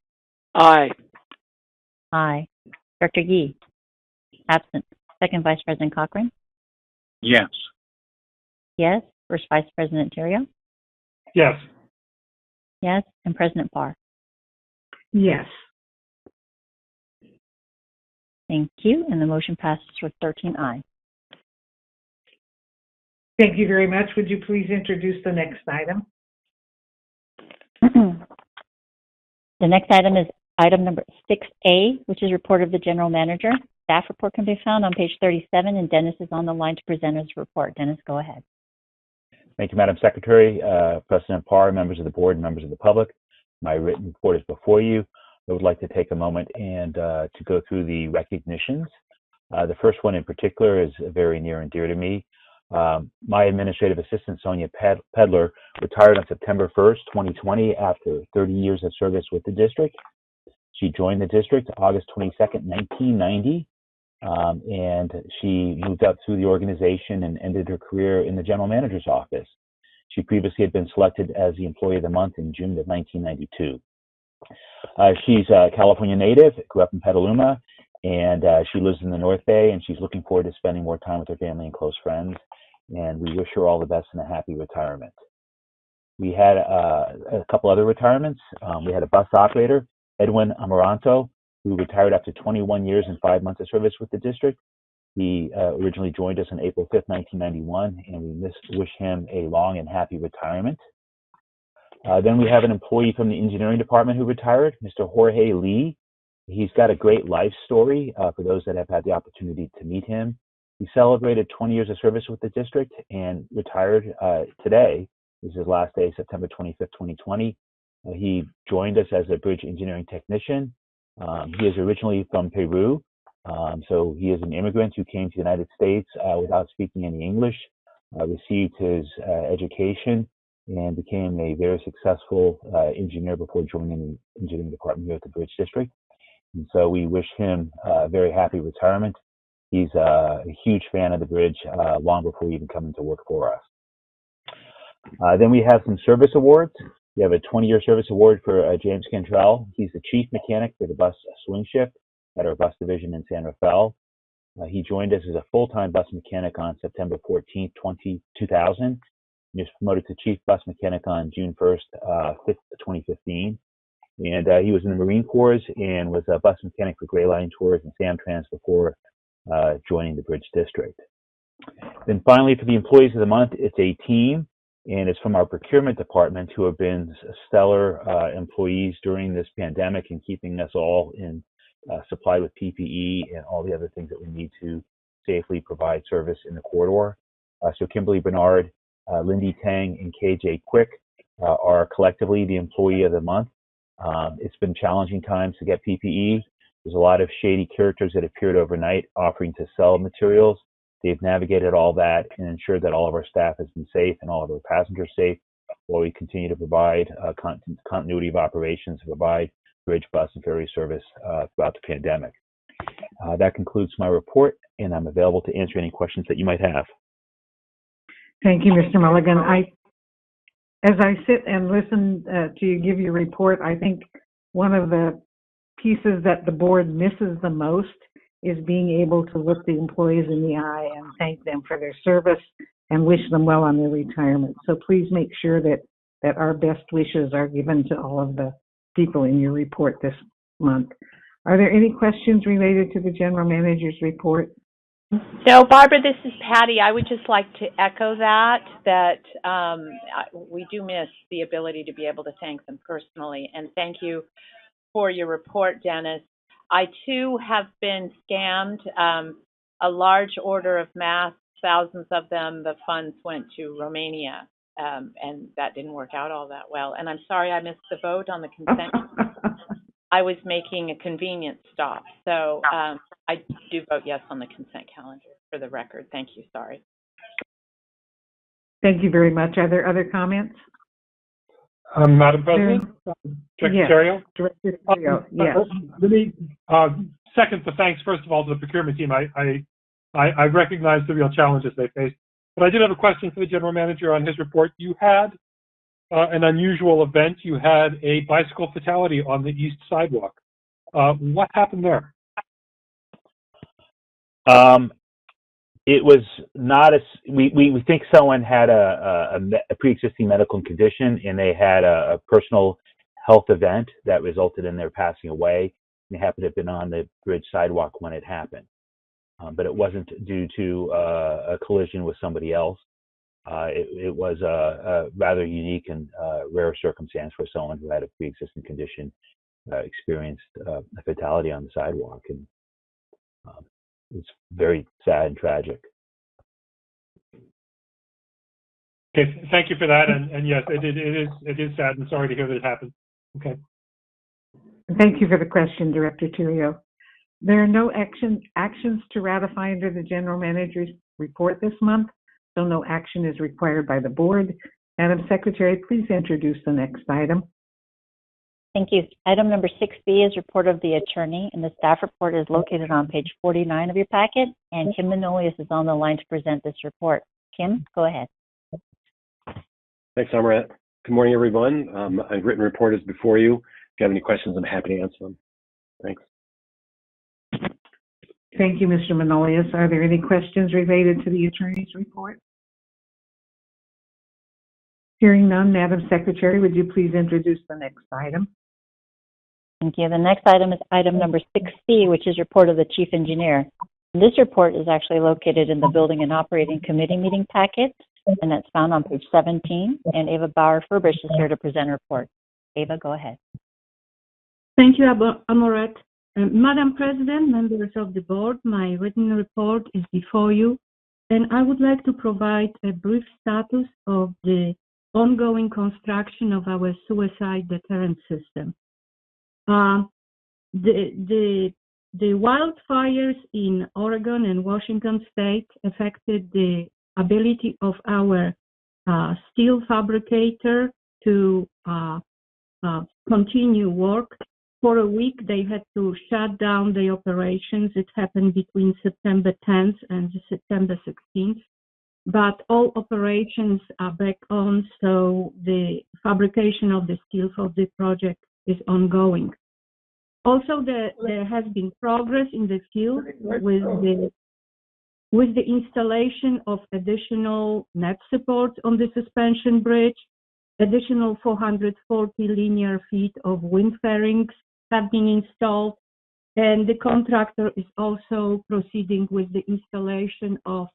Aye. Aye. Director Yee. Absent. Second Vice President Cochran. Yes. Yes. First Vice President Tirio. Yes. Yes. And President Parr. Yes. Thank you. And the motion passes with 13 ayes. Thank you very much. Would you please introduce the next item? The next item is item number 6A, which is report of the General Manager. Staff report can be found on page 37, and Dennis is on the line to present his report. Dennis, go ahead. Thank you, Madam Secretary, President Parr, members of the board, members of the public. My written report is before you. I would like to take a moment and to go through the recognitions. The first one in particular is very near and dear to me. My administrative assistant, Sonia Pedler, retired on September 1st, 2020 after 30 years of service with the district. She joined the district August 22nd, 1990, and she moved up through the organization and ended her career in the general manager's office. She previously had been selected as the Employee of the Month in June of 1992. She's a California native, grew up in Petaluma, and she lives in the North Bay, and she's looking forward to spending more time with her family and close friends. And we wish her all the best in a happy retirement. We had a couple other retirements. We had a bus operator, Edwin Amaranto, who retired after 21 years and 5 months of service with the district. He originally joined us on April 5th, 1991, and we wish him a long and happy retirement. Then we have an employee from the engineering department who retired, Mr. Jorge Lee. He's got a great life story for those that have had the opportunity to meet him. He celebrated 20 years of service with the district and retired today. This is his last day, September 25th, 2020. He joined us as a bridge engineering technician. He is originally from Peru, so he is an immigrant who came to the United States without speaking any English, received his education, and became a very successful engineer before joining the engineering department here at the Bridge District. And so we wish him a very happy retirement. He's a huge fan of the bridge long before even coming to work for us. Then we have some service awards. We have a 20-year service award for James Cantrell. He's the chief mechanic for the bus swing shift at our bus division in San Rafael. He joined us as a full-time bus mechanic on September 14th, 2000. He was promoted to chief bus mechanic on June 1st, 2015. And he was in the Marine Corps and was a bus mechanic for Gray Line Tours and Samtrans before joining the Bridge District. Then finally, for the Employees of the Month, it's a team, and it's from our procurement department who have been stellar employees during this pandemic and keeping us all in supplied with PPE and all the other things that we need to safely provide service in the corridor. So Kimberly Bernard, Lindy Tang, and KJ Quick are collectively the Employee of the Month. It's been challenging times to get PPE. There's a lot of shady characters that appeared overnight offering to sell materials. They've navigated all that and ensured that all of our staff has been safe and all of our passengers safe while we continue to provide continuity of operations to provide bridge, bus, and ferry service throughout the pandemic. That concludes my report, and I'm available to answer any questions that you might have. Thank you, Mr. Mulligan. As I sit and listen to you give your report, I think one of the pieces that the board misses the most is being able to look the employees in the eye and thank them for their service and wish them well on their retirement. So please make sure that our best wishes are given to all of the people in your report this month. Are there any questions related to the general manager's report? No, Barbara, this is Patty. I would just like to echo that we do miss the ability to be able to thank them personally. And thank you for your report, Dennis. I, too, have been scammed. A large order of masks, thousands of them, the funds went to Romania, and that didn't work out all that well. And I'm sorry I missed the vote on the consent. I was making a convenient stop. So I do vote yes on the consent calendar for the record. Thank you. Sorry. Thank you very much. Are there other comments? Madam President, Director Terrio? Director Terrio, yes. Let me second the thanks, first of all, to the procurement team. I recognize the real challenges they faced. But I did have a question for the general manager on his report. You had an unusual event. You had a bicycle fatality on the east sidewalk. What happened there? It was not we think someone had a pre-existing medical condition, and they had a personal health event that resulted in their passing away. They happened to have been on the bridge sidewalk when it happened, but it wasn't due to a collision with somebody else. It was a rather unique and rare circumstance where someone who had a pre-existing condition experienced a fatality on the sidewalk, and it's very sad and tragic. Okay, thank you for that. And yes, it is sad and sorry to hear that it happened. Okay. Thank you for the question, Director Terrio. There are no actions to ratify under the general manager's report this month, so no action is required by the board. Madam Secretary, please introduce the next item. Thank you. Item number 6B is report of the attorney, and the staff report is located on page 49 of your packet, and Kim Manolius is on the line to present this report. Kim, go ahead. Thanks, Amaret. Good morning, everyone. A written report is before you. you have any questions, I'm happy to answer them. Thanks. Thank you, Mr. Manolius. Are there any questions related to the attorney's report? Hearing none, Madam Secretary, would you please introduce the next item? Thank you. The next item is item number 6C, which is report of the chief engineer. This report is actually located in the Building and Operating Committee meeting packet, and that's found on page 17. And Ava Bauer-Furbish is here to present a report. Ava, go ahead. Thank you, Amoret. Madam President, members of the board, my written report is before you, and I would like to provide a brief status of the ongoing construction of our suicide deterrent system. The wildfires in Oregon and Washington state affected the ability of our steel fabricator to continue work. For a week, they had to shut down the operations. It happened between September 10th and September 16th. But all operations are back on, so the fabrication of the steel for the project is ongoing. Also, there has been progress in the field with the installation of additional net support on the suspension bridge. Additional 440 linear feet of wind fairings have been installed, and the contractor is also proceeding with the installation of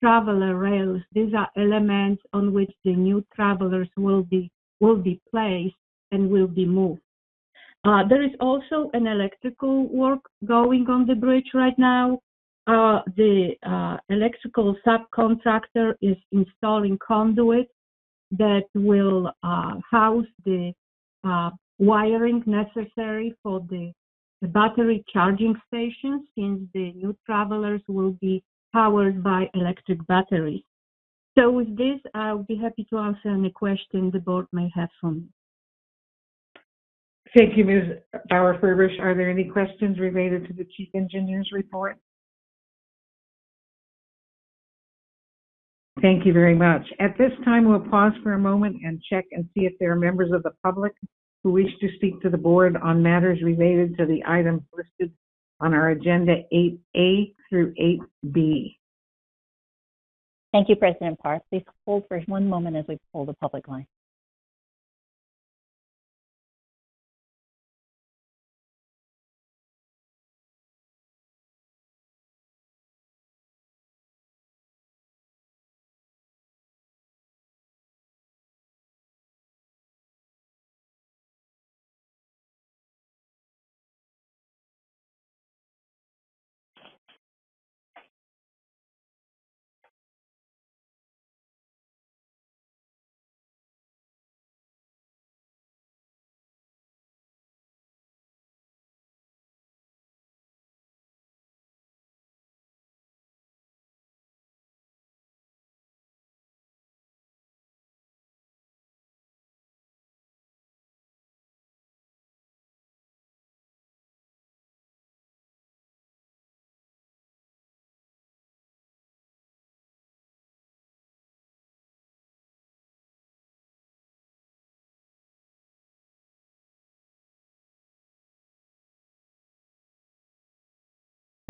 traveler rails. These are elements on which the new travelers will be placed and will be moved. There is also an electrical work going on the bridge right now. The electrical subcontractor is installing conduit that will house the wiring necessary for the battery charging stations, since the new travelers will be powered by electric batteries. So with this, I'll be happy to answer any question the board may have for me. Thank you, Ms. Bauer-Furbish. Are there any questions related to the chief engineer's report? Thank you very much. At this time, we'll pause for a moment and check and see if there are members of the public who wish to speak to the board on matters related to the items listed on our agenda 8A through 8B. Thank you, President Parr. Please hold for one moment as we pull the public line.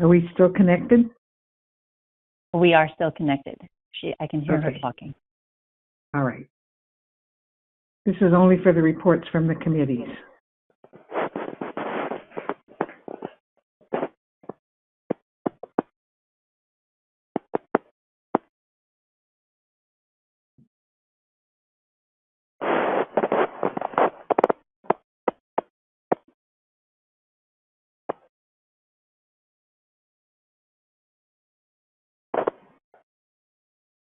Are we still connected? We are still connected. I can hear her talking. All right. This is only for the reports from the committees.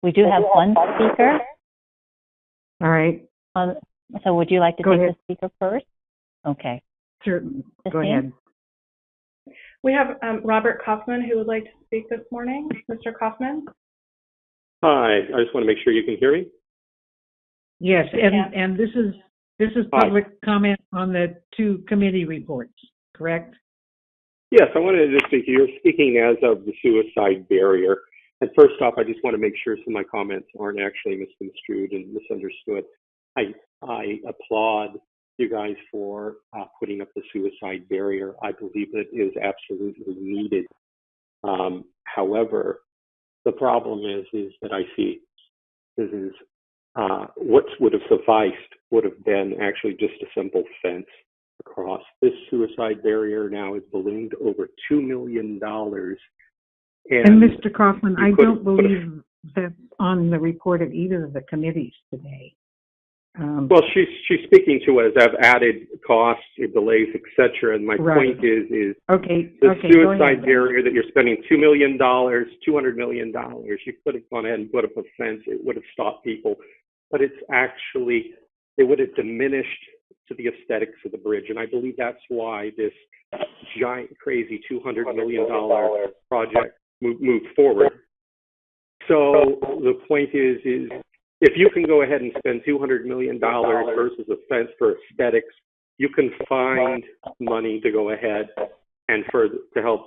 We do have one speaker. All right. So would you like to Go take ahead. the speaker first? Okay. Certainly. Go Christine? ahead. We have Robert Kaufman who would like to speak this morning. Mr. Kaufman? Hi, I just want to make sure you can hear me. Yes, and this is public comment on the two committee reports, correct? Yes, I wanted to speak. You're speaking as of the suicide barrier. And first off, I just want to make sure some of my comments aren't actually misconstrued and misunderstood. I applaud you guys for putting up the suicide barrier. I believe it is absolutely needed. However, the problem is that I see is what would have sufficed would have been actually just a simple fence across. This suicide barrier now is ballooned over $2 million. And Mr. Kaufman, I don't believe that's on the report of either of the committees today. Well, she's speaking to as I've added costs, delays, etc. And my point is the suicide barrier that you're spending $2 million, $200 million. You could have gone ahead and put up a fence. It would have stopped people, but it would have diminished to the aesthetics of the bridge. And I believe that's why this giant, crazy $200 million project moved forward. So the point is if you can go ahead and spend $200 million versus a fence for aesthetics, you can find money to go ahead and to help,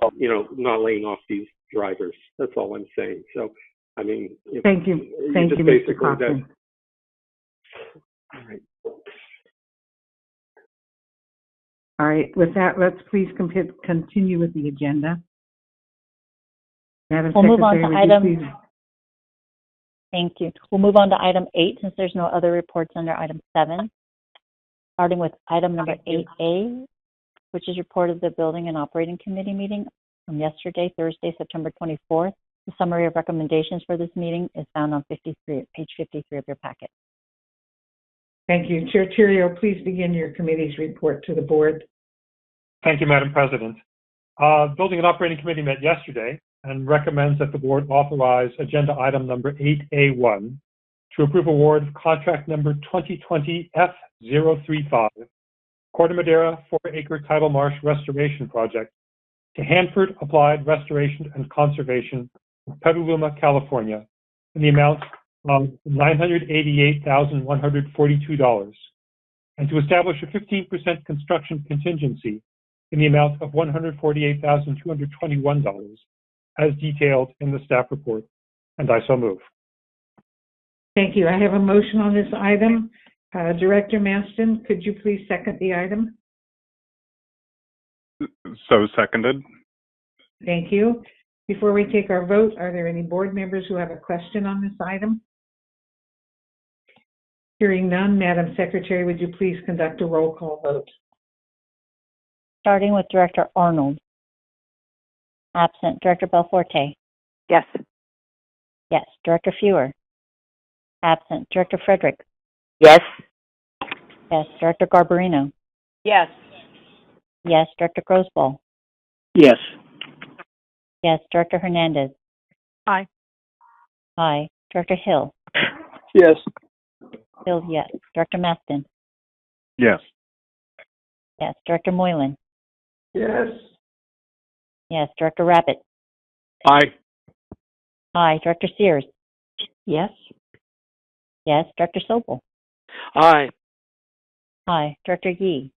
not laying off these drivers. That's all I'm saying. So, I mean, thank you, Mr. Kaufman. All right. All right. With that, let's please continue with the agenda. Madam We'll move on to Secretary, item. Thank you. We'll move on to item 8 since there's no other reports under item 7. Starting with item number 8A, which is report of the Building and Operating Committee meeting from yesterday, Thursday, September 24th. The summary of recommendations for this meeting is found on page 53 of your packet. Thank you. Chair Terrio, please begin your committee's report to the board. Thank you, Madam President. Building and Operating Committee met yesterday and recommends that the board authorize agenda item number 8A1 to approve award of contract number 2020-F035, Corte Madera 4-acre tidal marsh restoration project to Hanford Applied Restoration and Conservation of Petaluma, California, in the amount of $988,142, and to establish a 15% construction contingency in the amount of $148,221, as detailed in the staff report, and I so move. Thank you. I have a motion on this item. Director Maston, could you please second the item? So seconded. Thank you. Before we take our vote, are there any board members who have a question on this item? Hearing none, Madam Secretary, would you please conduct a roll call vote? Starting with Director Arnold. Absent. Director Belforte. Yes. Yes. Director Fewer. Absent. Director Frederick. Yes. Yes. Director Garbarino. Yes. Yes. Director Grosball. Yes. Yes. Director Hernandez. Aye. Aye. Director Hill. Yes. Hill, yes. Director Maston. Yes. Yes. Director Moylan. Yes. Yes. Director Rabbit. Aye. Aye. Director Sears. Yes. Yes. Director Sobel. Aye. Aye. Director Yee.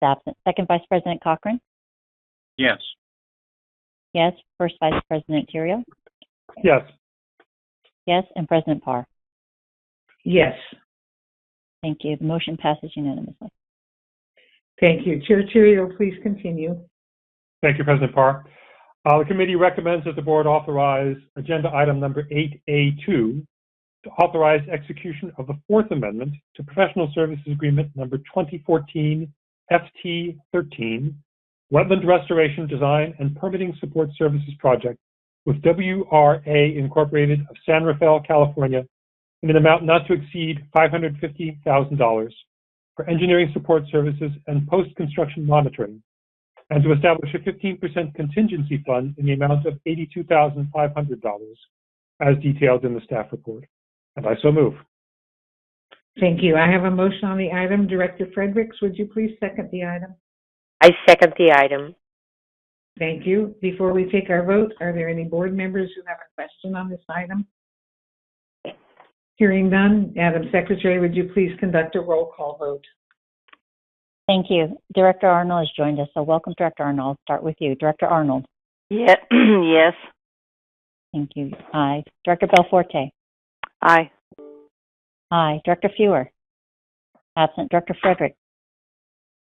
Absent. Second Vice President Cochran. Yes. Yes. First Vice President Terrio. Yes. Yes. And President Parr. Yes. Thank you. The motion passes unanimously. Thank you. Chair Terrio, please continue. Thank you, President Parr. The committee recommends that the board authorize agenda item number 8A2 to authorize execution of the Fourth Amendment to Professional Services Agreement number 2014 FT13, Wetland Restoration Design and Permitting Support Services Project with WRA Incorporated of San Rafael, California, in an amount not to exceed $550,000 for engineering support services and post-construction monitoring, and to establish a 15% contingency fund in the amount of $82,500, as detailed in the staff report. And I so move. Thank you. I have a motion on the item. Director Fredericks, would you please second the item? I second the item. Thank you. Before we take our vote, are there any board members who have a question on this item? Hearing none, Madam Secretary, would you please conduct a roll call vote? Thank you. Director Arnold has joined us, so welcome, Director Arnold. I'll start with you. Director Arnold. Yeah. Yes. Thank you. Aye. Director Belforte. Aye. Aye. Director Fewer. Absent Director Frederick.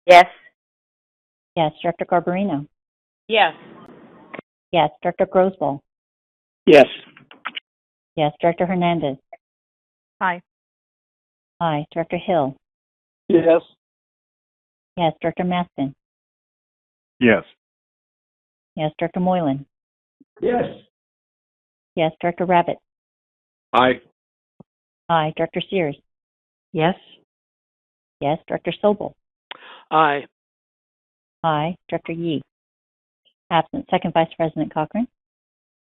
Yes. Yes. Director Garbarino. Yes. Yes. Director Grosboll. Yes. Yes. Director Hernandez. Aye. Aye. Director Hill. Yes. Yes. Director Maston. Yes. Yes. Director Moylan. Yes. Yes. Director Rabbit. Aye. Aye. Director Sears. Yes. Yes. Director Sobel. Aye. Aye. Director Yee. Absent Second Vice President Cochran.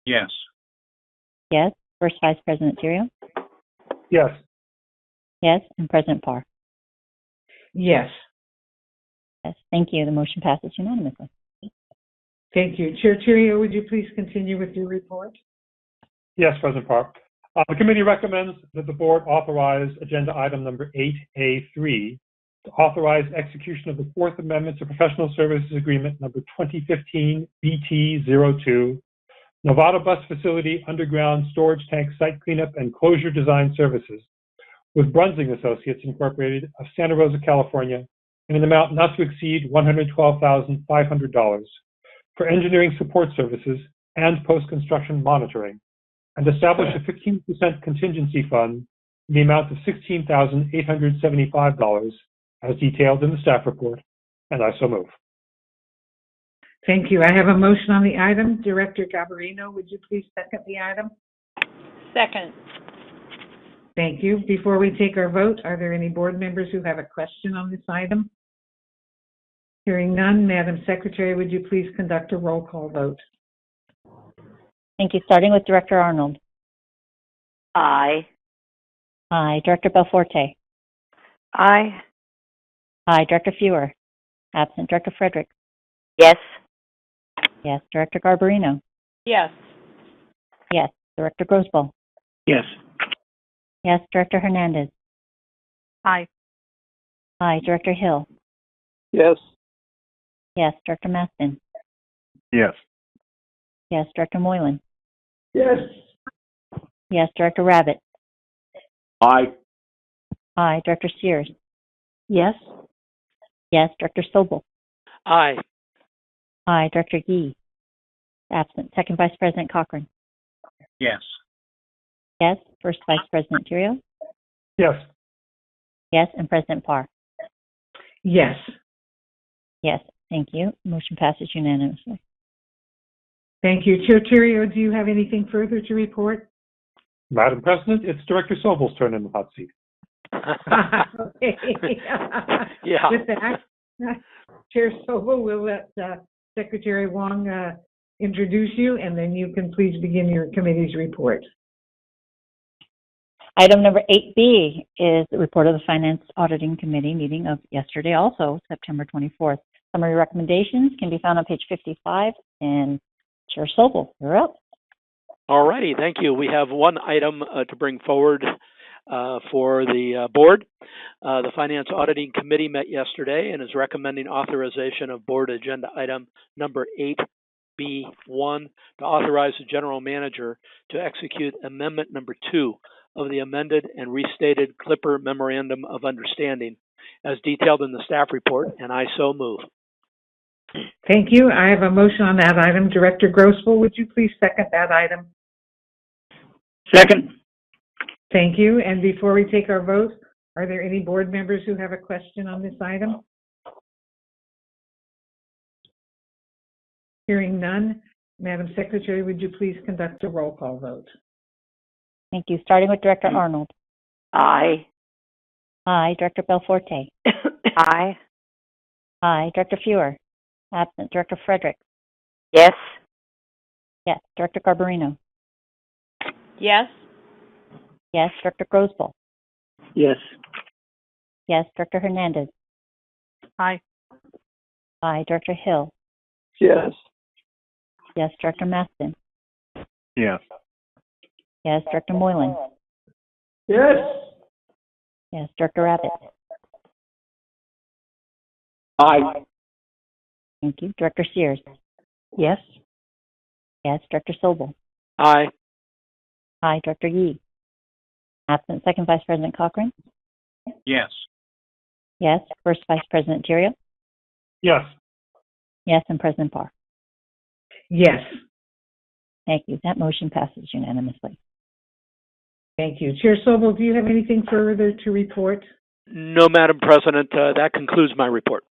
Yes. Yes. First Vice President Terrio. Yes. Yes. And President Parr. Yes. Yes. Thank you. The motion passes unanimously. Thank you. Chair Terrio, would you please continue with your report? Yes, President Parr. The committee recommends that the board authorize agenda item number 8A3 to authorize execution of the Fourth Amendment to Professional Services Agreement number 2015 BT02, Nevada Bus Facility Underground Storage Tank Site Cleanup and Closure Design Services with Brunsing Associates Incorporated of Santa Rosa, California, in an amount not to exceed $112,500 for engineering support services and post-construction monitoring, and establish a 15% contingency fund in the amount of $16,875 as detailed in the staff report, and I so move. Thank you. I have a motion on the item. Director Garbarino, would you please second the item? Second. Thank you. Before we take our vote, are there any board members who have a question on this item? Hearing none, Madam Secretary, would you please conduct a roll call vote? Thank you. Starting with Director Arnold. Aye. Aye. Director Belforte. Aye. Aye. Director Fewer. Absent Director Frederick. Yes. Yes. Director Garbarino. Yes. Yes. Director Grosboll. Yes. Yes. Director Hernandez. Aye. Aye. Director Hill. Yes. Yes. Director Maston. Yes. Yes. Director Moylan. Yes. Yes. Director Rabbit. Aye. Aye. Director Sears. Yes. Yes. Director Sobel. Aye. Aye. Director Yee. Absent Second Vice President Cochran. Yes. Yes. First Vice President Terrio. Yes. Yes. And President Parr. Yes. Yes. Thank you. Motion passes unanimously. Thank you. Chair Terrio, do you have anything further to report? Madam President, it's Director Sobel's turn in the hot seat. Okay. Yeah. With that, Chair Sobel will let Secretary Wong introduce you, and then you can please begin your committee's report. Item number 8B is the report of the Finance Auditing Committee meeting of yesterday, also September 24th. Summary recommendations can be found on page 55, and Chair Sobel, you're up. All righty, thank you. We have one item to bring forward for the board. The Finance Auditing Committee met yesterday and is recommending authorization of board agenda item number 8B1 to authorize the general manager to execute amendment number 2 of the amended and restated Clipper Memorandum of Understanding as detailed in the staff report, and I so move. Thank you. I have a motion on that item. Director Grosboll, would you please second that item? Second. Thank you. And before we take our vote, are there any board members who have a question on this item? Hearing none, Madam Secretary, would you please conduct a roll call vote? Thank you. Starting with Director Arnold. Aye. Aye. Director Belforte. Aye. Aye. Director Fewer. Absent Director Frederick. Yes. Yes. Director Garbarino. Yes. Yes. Director Grosboll. Yes. Yes. Director Hernandez. Aye. Aye. Director Hill. Yes. Yes. Director Maston. Yes. Yes. Director Moylan. Yes. Yes. Director Rabbit. Aye. Thank you. Director Sears. Yes. Yes. Director Sobel. Aye. Aye. Director Yee. Absent Second Vice President Cochran. Yes. Yes. First Vice President Terrio? Yes. Yes, and President Parr? Yes. Thank you. That motion passes unanimously. Thank you. Chair Sobel, do you have anything further to report? No, Madam President. That concludes my report.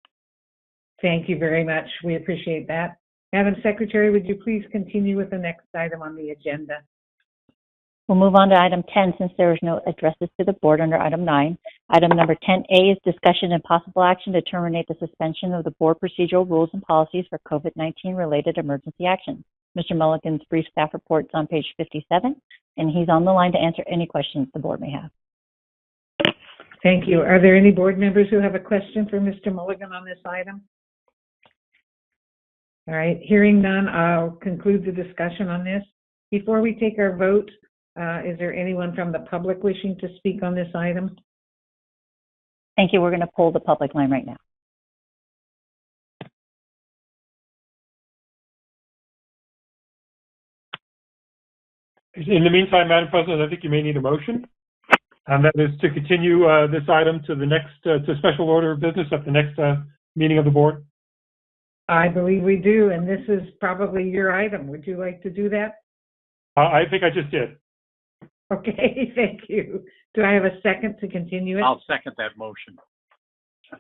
Thank you very much. We appreciate that. Madam Secretary, would you please continue with the next item on the agenda? We'll move on to item 10 since there is no addresses to the board under item 9. Item number 10A is discussion and possible action to terminate the suspension of the board procedural rules and policies for COVID-19 related emergency actions. Mr. Mulligan's brief staff report is on page 57, and he's on the line to answer any questions the board may have. Thank you. Are there any board members who have a question for Mr. Mulligan on this item? All right, hearing none, I'll conclude the discussion on this. Before we take our vote, is there anyone from the public wishing to speak on this item? Thank you. We're going to pull the public line right now. In the meantime, Madam President, I think you may need a motion, and that is to continue this item to the next, to special order of business at the next meeting of the board. I believe we do, and this is probably your item. Would you like to do that? I think I just did. Okay, thank you. Do I have a second to continue it? I'll second that motion.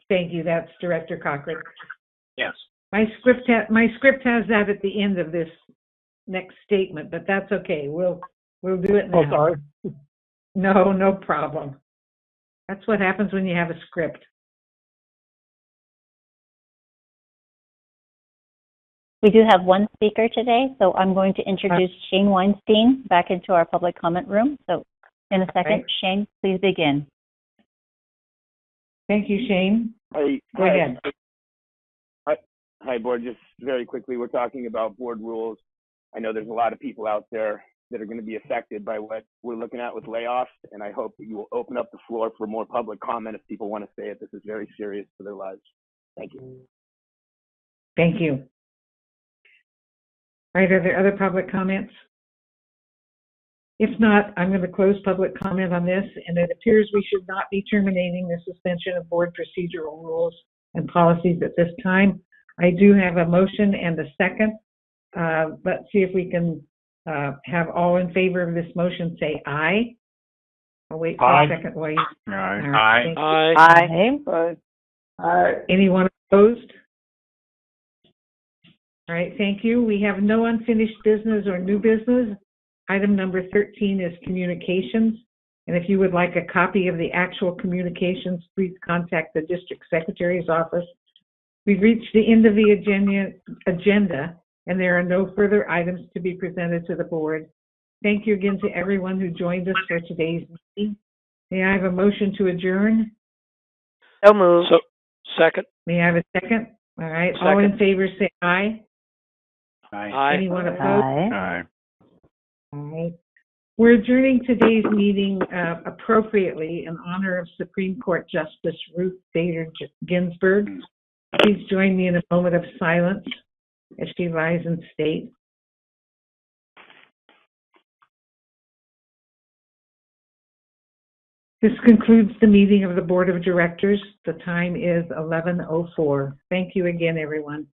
Thank you. That's Director Cochran. Yes. My script has that at the end of this next statement, but that's okay. We'll do it now. Oh, sorry. No problem. That's what happens when you have a script. We do have one speaker today, so I'm going to introduce Shane Weinstein back into our public comment room. So in a second, Shane, please begin. Thank you, Shane. Go ahead. Hi, board. Just very quickly, we're talking about board rules. I know there's a lot of people out there that are going to be affected by what we're looking at with layoffs, and I hope that you will open up the floor for more public comment if people want to say it. This is very serious for their lives. Thank you. Thank you. All right, are there other public comments? If not, I'm going to close public comment on this, and it appears we should not be terminating the suspension of board procedural rules and policies at this time. I do have a motion and a second. Let's see if we can have all in favor of this motion say aye. I'll wait for a second while you... Aye. Aye. Aye. Anyone opposed? All right, thank you. We have no unfinished business or new business. Item number 13 is communications. And if you would like a copy of the actual communications, please contact the district secretary's office. We've reached the end of the agenda, and there are no further items to be presented to the board. Thank you again to everyone who joined us for today's meeting. May I have a motion to adjourn? So moved. Second. May I have a second? All right, Second. all in favor say aye. Aye. Anyone opposed? Aye. All right. We're adjourning today's meeting appropriately in honor of Supreme Court Justice Ruth Bader Ginsburg. Please join me in a moment of silence as she lies in state. This concludes the meeting of the Board of Directors. The time is 11:04. Thank you again, everyone.